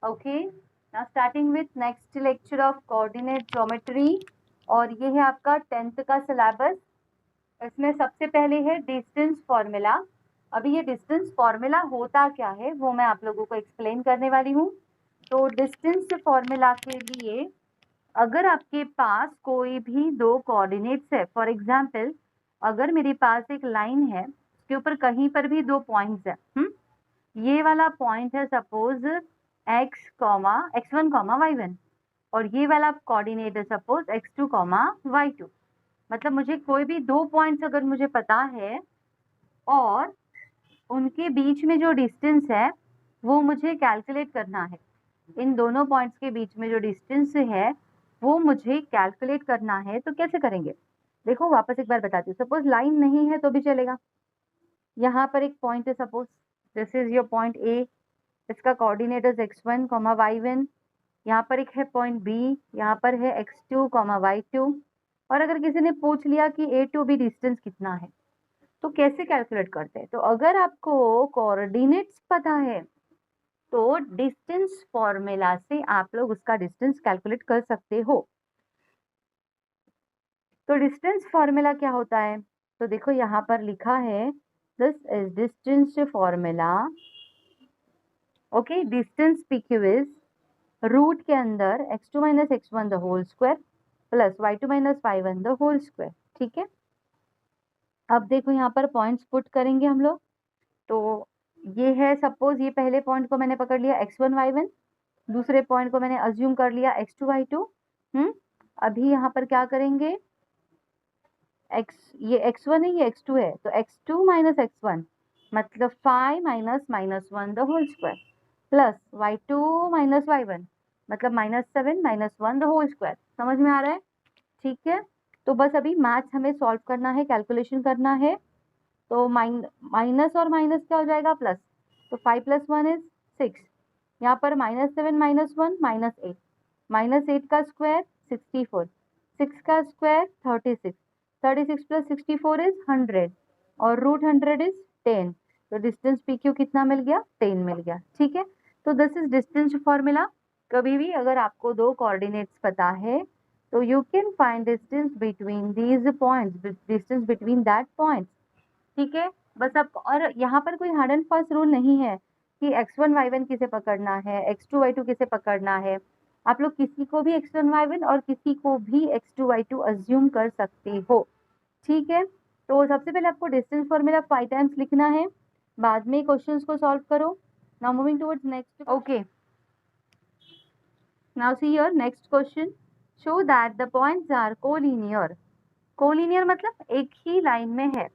Okay, now starting with next lecture of coordinate geometry, और ये है आपका 10th का सिलेबस। इसमें सबसे पहले है डिस्टेंस फॉर्मूला। अभी ये डिस्टेंस फॉर्मूला होता क्या है वो मैं आप लोगों को एक्सप्लेन करने वाली हूँ। तो डिस्टेंस फॉर्मूला के लिए अगर आपके पास कोई भी दो कोऑर्डिनेट्स है, फॉर एग्जांपल अगर मेरे पास एक लाइन है उसके ऊपर कहीं पर भी दो पॉइंट्स है, ये वाला पॉइंट है सपोज x1 y1, और ये वाला कोऑर्डिनेट है सपोज x2 y2। मतलब मुझे कोई भी दो पॉइंट्स अगर मुझे पता है और उनके बीच में जो डिस्टेंस है वो मुझे कैलकुलेट करना है। इन दोनों पॉइंट्स के बीच में जो डिस्टेंस है वो मुझे कैलकुलेट करना है। तो कैसे करेंगे, देखो वापस एक बार बताती हूँ। सपोज लाइन नहीं है तो भी चलेगा। यहाँ पर एक पॉइंट है, suppose this is your point A, इसका कोऑर्डिनेट इज x1 y1। यहाँ पर एक है पॉइंट बी, यहाँ पर है x2 y2। और अगर किसी ने पूछ लिया कि ए टू बी डिस्टेंस कितना है तो कैसे कैलकुलेट करते हैं। तो अगर आपको कोऑर्डिनेट्स पता है तो डिस्टेंस फॉर्मूला से आप लोग उसका डिस्टेंस कैलकुलेट कर सकते हो। तो डिस्टेंस फॉर्मूला क्या होता है, तो देखो यहाँ पर लिखा है this is distance formula. Okay, distance PQ is root के अंदर x2 minus x1 the whole square plus y2 minus y1 the whole square. ठीक है, अब देखो यहाँ पर पॉइंट्स पुट करेंगे हम लोग। तो ये है सपोज, ये पहले पॉइंट को मैंने पकड़ लिया x1 y1, दूसरे पॉइंट को मैंने अज्यूम कर लिया x2 y2। अभी यहाँ पर क्या करेंगे, ये x1 है ये x2 है, तो x2 माइनस x1 मतलब 5 minus minus 1 the whole square plus y2 minus y1 मतलब -7 माइनस 1 द होल स्क्वायर। समझ में आ रहा है? ठीक है, तो बस अभी मैथ्स हमें सॉल्व करना है, कैलकुलेशन करना है। तो माइनस और माइनस क्या हो जाएगा, प्लस। तो 5 प्लस 1 इज 6। यहाँ पर -7 माइनस 1 -8, -8 का स्क्वायर 64, 6 का स्क्वायर 36, 36 प्लस 64 इज 100, और रूट 100 इज 10। तो डिस्टेंस PQ कितना मिल गया, 10 मिल गया। ठीक है, तो दिस इज डिस्टेंस फॉर्मूला। कभी भी अगर आपको दो कोऑर्डिनेट्स पता है तो you can find distance between these points, distance between that points. ठीक है, बस अब, और यहाँ पर कोई हार्ड एंड फास्ट रूल नहीं है कि x1 y1 किसे पकड़ना है, x2 y2 किसे पकड़ना है। आप लोग किसी को भी x1 y1 और किसी को भी x2 y2 अज्यूम कर सकते हो। ठीक है, तो सबसे पहले आपको डिस्टेंस फॉर्मूला 5 टाइम्स लिखना है, बाद में क्वेश्चंस को सॉल्व करो। Now moving towards next. Okay, now see your next question. Show that the points are collinear. Collinear मतलब एक ही लाइन में है।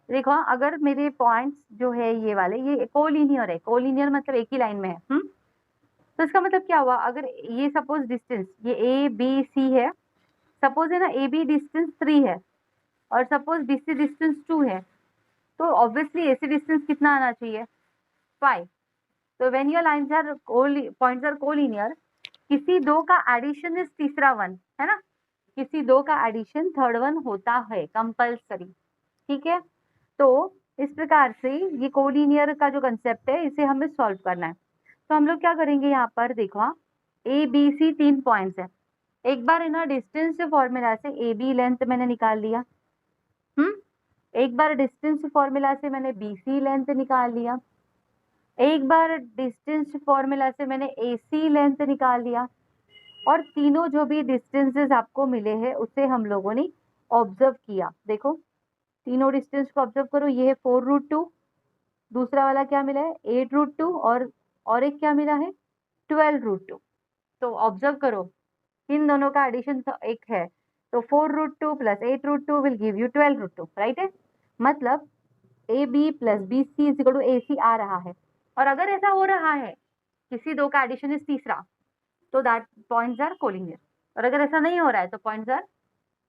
देखो, अगर मेरे पॉइंट्स जो है ये वाले, ये कोलिनियर है। कोलिनियर मतलब एक ही लाइन में है। तो इसका मतलब क्या हुआ, अगर ये सपोज डिस्टेंस ये ABC है, सपोज है ना, AB डिस्टेंस 3 है और सपोज BC डिस्टेंस 2 है, तो ऑब्वियसली AC डिस्टेंस कितना आना चाहिए, 5। तो when your lines are points are collinear, किसी दो का एडिशन इज तीसरा वन, है ना, किसी दो का एडिशन थर्ड वन होता है कंपल्सरी। ठीक है, तो इस प्रकार से ये कोलिनियर का जो कंसेप्ट है इसे हमें सॉल्व करना है। तो हम लोग क्या करेंगे, यहाँ पर देखो ABC 3 पॉइंट्स है। एक बार है ना डिस्टेंस फॉर्मूला से AB लेंथ मैंने निकाल लिया, एक बार डिस्टेंस फॉर्मूला से मैंने BC लेंथ निकाल लिया, एक बार डिस्टेंस फॉर्मूला से मैंने AC लेंथ निकाल लिया, और तीनों जो भी डिस्टेंसेस आपको मिले हैं उसे हम लोगों ने ऑब्जर्व किया। देखो तीनों डिस्टेंस को ऑब्जर्व करो, ये है 4√2, दूसरा वाला क्या मिला है 8√2, और एक क्या मिला है 12√2। तो ऑब्जर्व करो इन दोनों का एडिशन एक है, तो 4√2 plus 8√2 will give you 12√2, right है। मतलब AB plus BC is equal to AC आ रहा है। और अगर ऐसा हो रहा है किसी दो का एडिशन इज तीसरा, तो दैट पॉइंट्स आर कोलिनियर, और अगर ऐसा नहीं हो रहा है तो पॉइंट्स आर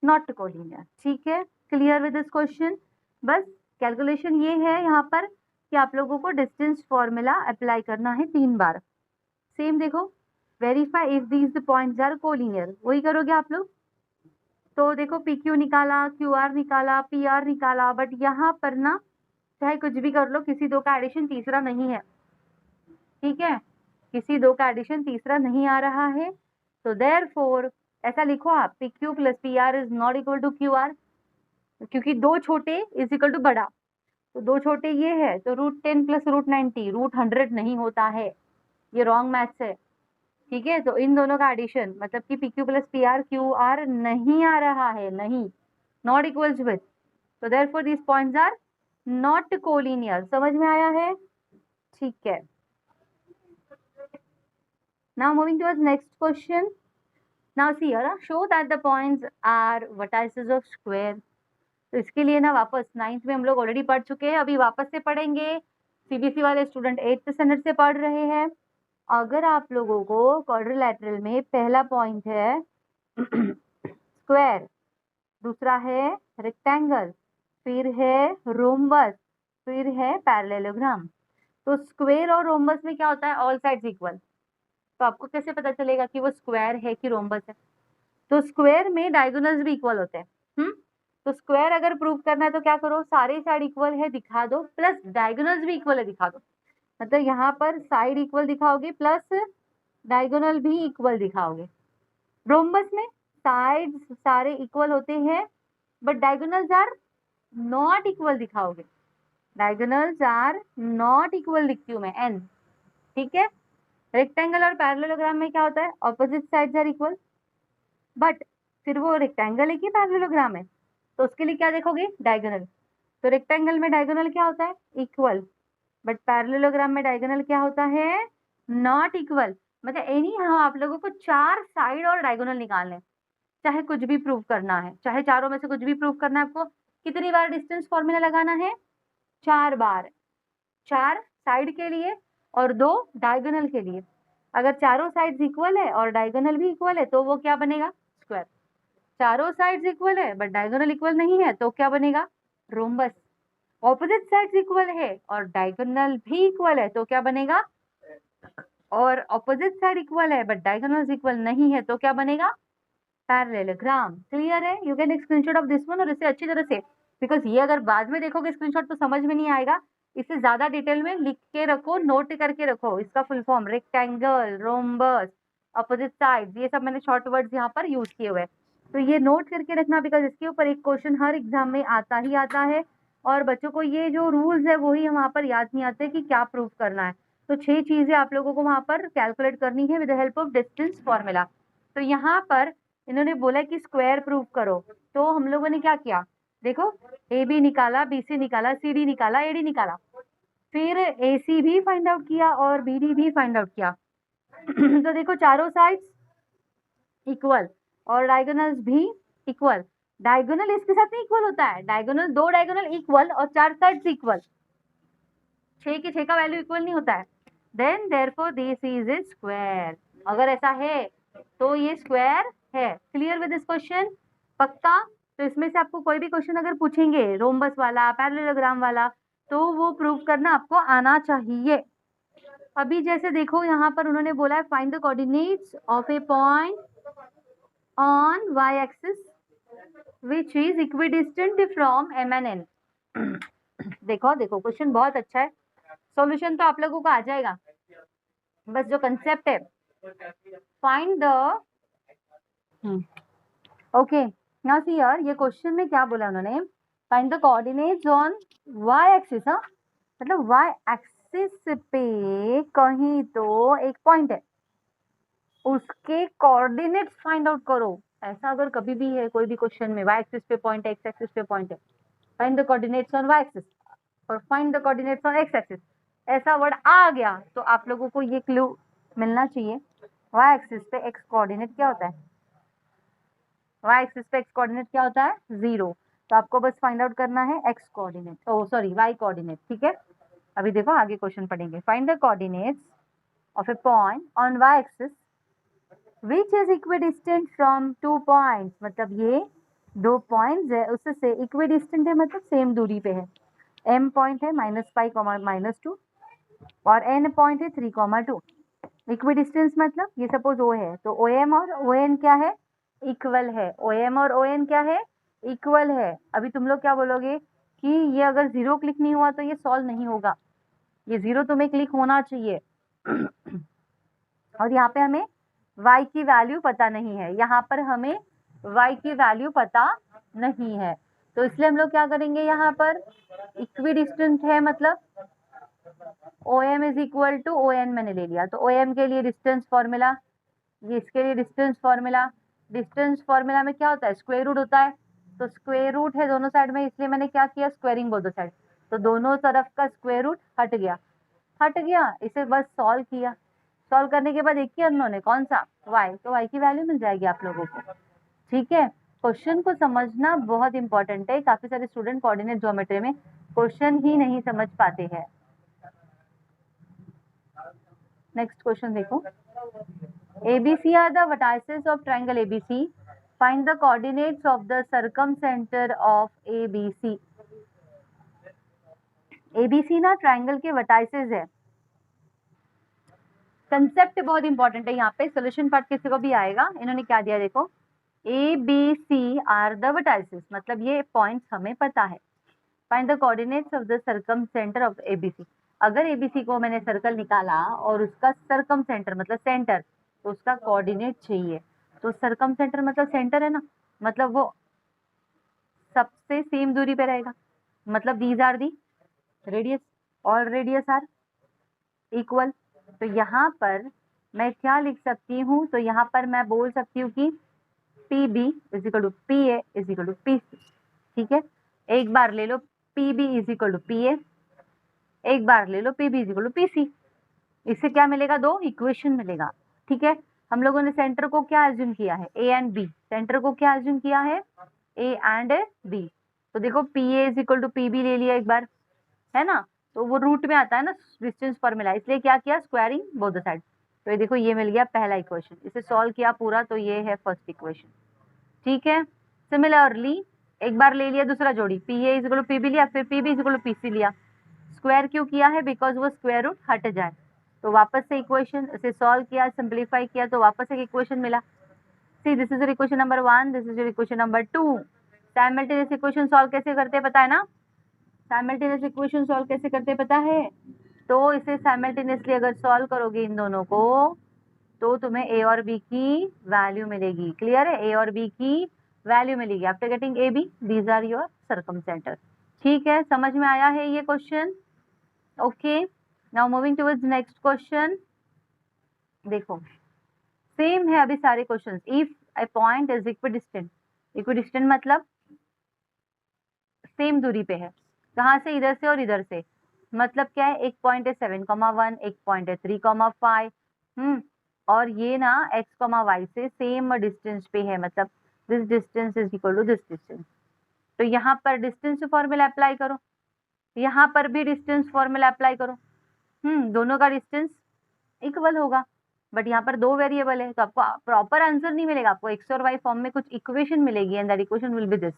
नॉट कोलिनियर। ठीक है, क्लियर विद दिस क्वेश्चन। बस कैलकुलेशन ये है यहाँ पर कि आप लोगों को डिस्टेंस फॉर्मूला अप्लाई करना है 3 बार। सेम देखो, verify if these points are collinear, वही करोगे आप लोग। तो देखो PQ निकाला, QR निकाला, PR निकाला, बट यहाँ पर ना चाहे कुछ भी कर लो किसी दो का एडिशन तीसरा नहीं है। ठीक है, किसी दो का एडिशन तीसरा नहीं आ रहा है, तो देयरफॉर ऐसा लिखो आप, P Q plus P R is not equal to Q R, क्योंकि दो छोटे इज इक्वल टू बड़ा, तो दो छोटे ये है, तो √10 प्लस √90 √100 नहीं होता है, ये रॉन्ग मैथ्स है। ठीक है, तो इन दोनों का एडिशन मतलब कि P Q plus P R Q R नहीं आ रहा है, नहीं, नॉट इक्वल्स विथ, तो therefore these points are not collinear. समझ में आया है? ठीक है, now moving towards next question. Now see here, show that the points are vertices of square. तो इसके लिए ना वापस 9th में हम लोग ऑलरेडी पढ़ चुके हैं, अभी वापस से पढ़ेंगे। सीबीएसई वाले स्टूडेंट 8th स्टैंडर्ड से पढ़ रहे हैं। अगर आप लोगों को क्वाड्रिलैटरल में पहला पॉइंट है स्क्वायर, दूसरा है रेक्टेंगल, फिर है रोम्बस, फिर है पैरेललोग्राम, तो स्क्वायर और रोम्बस में क्या होता है, ऑल साइड्स इक्वल। तो आपको कैसे पता चलेगा कि वो स्क्वायर है कि रोम्बस है? तो स्क्वायर में डायगोनल्स भी इक्वल होते हैं। तो स्क्वायर अगर प्रूव करना है तो क्या करो, सारे साइड इक्वल है दिखा दो, प्लस डायगोनल्स भी इक्वल है दिखा दो। मतलब यहाँ पर साइड इक्वल दिखाओगे प्लस डायगोनल भी इक्वल दिखाओगे। रोम्बस में साइड्स सारे इक्वल होते हैं but diagonals are not equal दिखाओगे, डायगोनल्स आर नॉट इक्वल लिखती हूँ मैं, n। ठीक है, रेक्टेंगल और पैरेललोग्राम में क्या होता है, opposite sides are equal, but फिर वो रेक्टेंगल है कि पैरेललोग्राम है, तो उसके लिए क्या देखोगे, डायगोनल। तो रेक्टेंगल में डायगोनल क्या होता है, इक्वल, बट पैरेललोग्राम में डायगोनल क्या होता है, नॉट इक्वल। मतलब एनी हाउ आप लोगों को चार साइड और डायगोनल निकालने हैं, चाहे कुछ भी प्रूव करना है, चाहे चारों में से कुछ भी प्रूव करना है। आपको कितनी बार डिस्टेंस फॉर्मूला लगाना है, 4 बार, 4 साइड के लिए और 2 डायगोनल के लिए। अगर चारों साइड्स इक्वल है और डायगोनल भी इक्वल है तो वो क्या बनेगा, स्क्वायर। चारों साइड्स इक्वल है बट डायगोनल इक्वल नहीं है तो क्या बनेगा, रोम्बस। ऑपोजिट साइड्स इक्वल है और डायगोनल भी इक्वल है तो क्या बनेगा, और ऑपोजिट साइड इक्वल है बट डायगोनल्स इक्वल नहीं है तो क्या बनेगा, पैरेललोग्राम। क्लियर है? You can take screenshot of this one और इसे अच्छी तरह से, बिकॉज ये अगर बाद में देखोगे स्क्रीनशॉट तो समझ में नहीं आएगा, इसे ज्यादा डिटेल में लिख के रखो, नोट करके रखो। इसका full form rectangle, rhombus, opposite side, ये सब मैंने शॉर्ट वर्ड्स यहाँ पर यूज किए हुए हैं, तो ये नोट करके रखना, बिकॉज इसके ऊपर एक क्वेश्चन हर एग्जाम में आता ही आता है और बच्चों को ये जो रूल्स है वही वहाँ पर याद नहीं आते कि क्या प्रूव करना है। तो 6 चीजें आप लोगों को वहाँ पर कैलकुलेट करनी है with the help of distance formula. तो यहाँ पर इन्होंने बोला कि स्क्वायर प्रूव करो, तो हम लोगों ने क्या किया, देखो ए बी निकाला, बी सी निकाला, सी डी निकाला, ए डी निकाला, फिर ए सी भी फाइंड आउट किया और बी डी भी फाइंड आउट किया। तो देखो चारों साइड्स इक्वल और डायगोनल्स भी इक्वल। डायगोनल इसके साथ नहीं इक्वल होता है, डायगोनल 2 डायगोनल इक्वल और 4 साइड्स इक्वल, 6 के 6 का वैल्यू इक्वल नहीं होता है। Then therefore this is a square, अगर ऐसा है तो ये स्क्वायर है। Clear with this question? पक्का? तो इसमें से आपको कोई भी क्वेश्चन अगर पूछेंगे रोम्बस वाला, पैरेललोग्राम वाला, तो वो प्रूव करना आपको आना चाहिए। अभी जैसे देखो यहाँ पर उन्होंने बोला है find the coordinates of A point on y axis which is equidistant from m and n। देखो देखो क्वेश्चन बहुत अच्छा है, सॉल्यूशन तो आप लोगों को आ जाएगा, बस जो कंसेप्ट है find the okay. Now see here, ये क्वेश्चन में क्या बोला उन्होंने, find the coordinates on y axis. हाँ, मतलब y एक्सिस पे कहीं तो एक पॉइंट है, उसके कोऑर्डिनेट्स फाइंड आउट करो। ऐसा अगर कभी भी है कोई भी क्वेश्चन में y एक्सिस पे पॉइंट है, x एक्सिस पे पॉइंट है, find the coordinates on y axis और find the coordinates on x axis, ऐसा वर्ड आ गया तो आप लोगों को ये क्लू मिलना चाहिए y एक्सिस पे x कोऑर्डिनेट क्या होता है, y एक्सिस पे x कोऑर्डिनेट क्या होता है, 0। तो आपको बस फाइंड आउट करना है x कोऑर्डिनेट, ओ सॉरी y कोऑर्डिनेट। ठीक है, अभी देखो आगे क्वेश्चन पढ़ेंगे। Find the coordinates of A point on y axis which is equidistant from 2 points, मतलब ये 2 पॉइंट्स है उससे इक्विडिस्टेंट है, मतलब सेम दूरी पे है। m पॉइंट है -5, -2 और n पॉइंट है 3, 2। इक्विडिस्टेंस मतलब ये सपोज O है तो OM और ON क्या है, इक्वल है। OM और ON क्या है, इक्वल है। अभी तुम लोग क्या बोलोगे कि ये अगर 0 क्लिक नहीं हुआ तो ये सॉल्व नहीं होगा, ये 0 तुम्हें क्लिक होना चाहिए। और यहाँ पे हमें y की वैल्यू पता नहीं है, यहाँ पर हमें y की वैल्यू पता नहीं है, तो इसलिए हम लोग क्या करेंगे, यहाँ पर इक्विडिस्टेंट है मतलब OM is equal to ON मैंने ले लिया, तो OM के लिए डिस्टेंस फॉर्मूला, ये इसके लिए डिस्टेंस फॉर्मूला में क्या होता है, स्क्वायर रूट होता है, तो स्क्वायर रूट है दोनों साइड में, इसलिए मैंने क्या किया, स्क्वायरिंग बोथ साइड, तो दोनों तरफ का स्क्वायर रूट हट गया, इसे बस सॉल्व किया, सॉल्व करने के बाद एक ही उन्होंने कौन सा, y, तो y की वैल्यू मिल जाएगी आप लोगों को। ठीक है, क्वेश्चन को समझना बहुत इंपॉर्टेंट है, काफी सारे स्टूडेंट कोऑर्डिनेट ज्योमेट्री में क्वेश्चन ही नहीं समझ पाते हैं। नेक्स्ट क्वेश्चन देखो, ABC are the vertices of triangle ABC. Find the coordinates of the circumcenter of ABC. ABC ना ट्राइंगल के वर्टाइसेस है, कंसेप्ट बहुत इंपॉर्टेंट है, यहाँ पे सोल्यूशन पार्ट किसी को भी आएगा। इन्होंने क्या दिया देखो, ABC आर द वर्टाइसेस, मतलब ये पॉइंट्स हमें पता है। Find the coordinates of the circumcentre of ABC। अगर ABC को मैंने सर्कल निकाला और उसका सर्कमसेंटर मतलब सेंटर, तो उसका कोऑर्डिनेट चाहिए, तो सर्कमसेंटर मतलब सेंटर है ना, मतलब वो सबसे सेम दूरी पे रहेगा, मतलब these are the radius, all radius are equal. तो यहाँ पर मैं क्या लिख सकती हूँ, तो यहाँ पर मैं बोल सकती हूँ कि PB is equal to PA is equal to PC। ठीक है, एक बार ले लो PB is equal to PA, एक बार ले लो PB is equal to PC, इससे क्या मिलेगा, दो इक्वेशन मिलेगा। ठीक है, हम लोगों ने सेंटर को क्या एज्यूम किया है, A एंड B, सेंटर को क्या एज्यूम किया है, A एंड B, तो देखो PA is equal to PB ले लिया एक बार, है ना, तो वो रूट में आता है ना डिस्टेंस फॉर्मूला, इसलिए क्या किया, स्क्वायरिंग बोथ द साइड, तो ये देखो ये मिल गया पहला इक्वेशन, इसे सॉल्व किया पूरा, तो ये है फर्स्ट इक्वेशन। ठीक है, सिमिलरली एक बार ले लिया दूसरा जोड़ी, PA is equal to PB लिया, फिर PB is equal to PC लिया, स्क्वायर क्यों किया है, बिकॉज वो स्क्वायर रूट हट जाए, तो वापस से इक्वेशन, इसे सॉल्व किया, सिंप्लीफाई किया, तो वापस एक इक्वेशन मिला। See this is equation number 1, this is equation number 2। Simultaneous equation solve कैसे करते हैं पता है ना, साइमल्टेनियस इक्वेशन सॉल्व कैसे करते हैं पता है, तो इसे साइमल्टेनियसली अगर सॉल्व करोगे इन दोनों को, तो तुम्हें A और B की वैल्यू मिलेगी। क्लियर है, A और B की वैल्यू मिलेगी after getting AB, these are your circumcentre. ठीक है, समझ में आया है ये question, okay. Now moving towards next question, देखो सेम है अभी सारे questions. If a point is equidistant, equidistant मतलब सेम दूरी पे है, कहाँ से, इधर से और इधर से, मतलब क्या है, एक पॉइंट है 7,1, एक पॉइंट है 3,5, और ये ना x, y से सेम डिस्टेंस पे है, मतलब this distance is equal to this distance, तो यहाँ पर डिस्टेंस फॉर्मूला अप्लाई करो, यहाँ पर भी डिस्टेंस फॉर्मूला अप्लाई करो, दोनों का डिस्टेंस इक्वल होगा, बट यहाँ पर दो वेरिएबल है, तो आपको प्रॉपर आंसर नहीं मिलेगा, आपको x और y फॉर्म में कुछ इक्वेशन मिलेगी, and that equation will be this,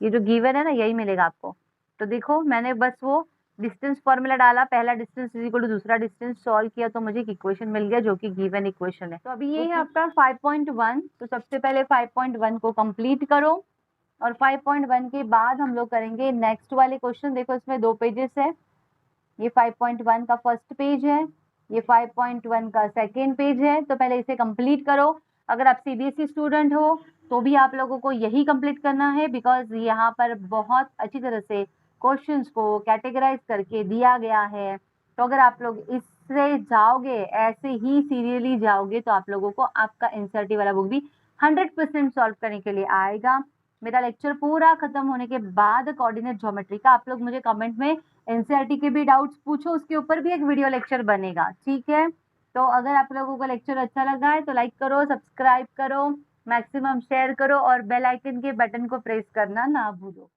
ये जो गिवन है ना यही मिलेगा आपको। तो देखो मैंने बस वो डिस्टेंस फॉर्मूला डाला, पहला डिस्टेंस इज इक्वल टू दूसरा डिस्टेंस, सॉल्व किया, तो मुझे एक इक्वेशन मिल गया जो कि गिवन इक्वेशन है। तो अभी ये है आपका 5.1, तो सबसे पहले 5.1 को कंप्लीट करो, और 5.1 के बाद हम लोग करेंगे नेक्स्ट वाले क्वेश्चन। देखो इसमें 2 पेजेस है, ये 5.1 का फर्स्ट पेज है, ये 5.1 का सेकेंड पेज है, तो पहले इसे कंप्लीट करो। अगर आप CBSE स्टूडेंट हो तो भी आप लोगों को यही कंप्लीट करना है, बिकॉज यहाँ पर बहुत अच्छी तरह से क्वेश्चंस को कैटेगराइज करके दिया गया है, तो अगर आप लोग इससे जाओगे, ऐसे ही सीरियली जाओगे, तो आप लोगों को आपका NCERT वाला बुक भी 100% सॉल्व करने के लिए आएगा। मेरा लेक्चर पूरा खत्म होने के बाद कोऑर्डिनेट ज्योमेट्री का आप लोग मुझे कमेंट में NCERT के भी डाउट्स पूछो, उसके ऊपर भी एक वीडियो लेक्चर बनेगा। ठीक है, तो अगर आप लोगों को लेक्चर अच्छा लगा है तो लाइक करो, सब्सक्राइब करो, मैक्सिमम शेयर करो, और बेल आइकन के बटन को प्रेस करना ना भूलो।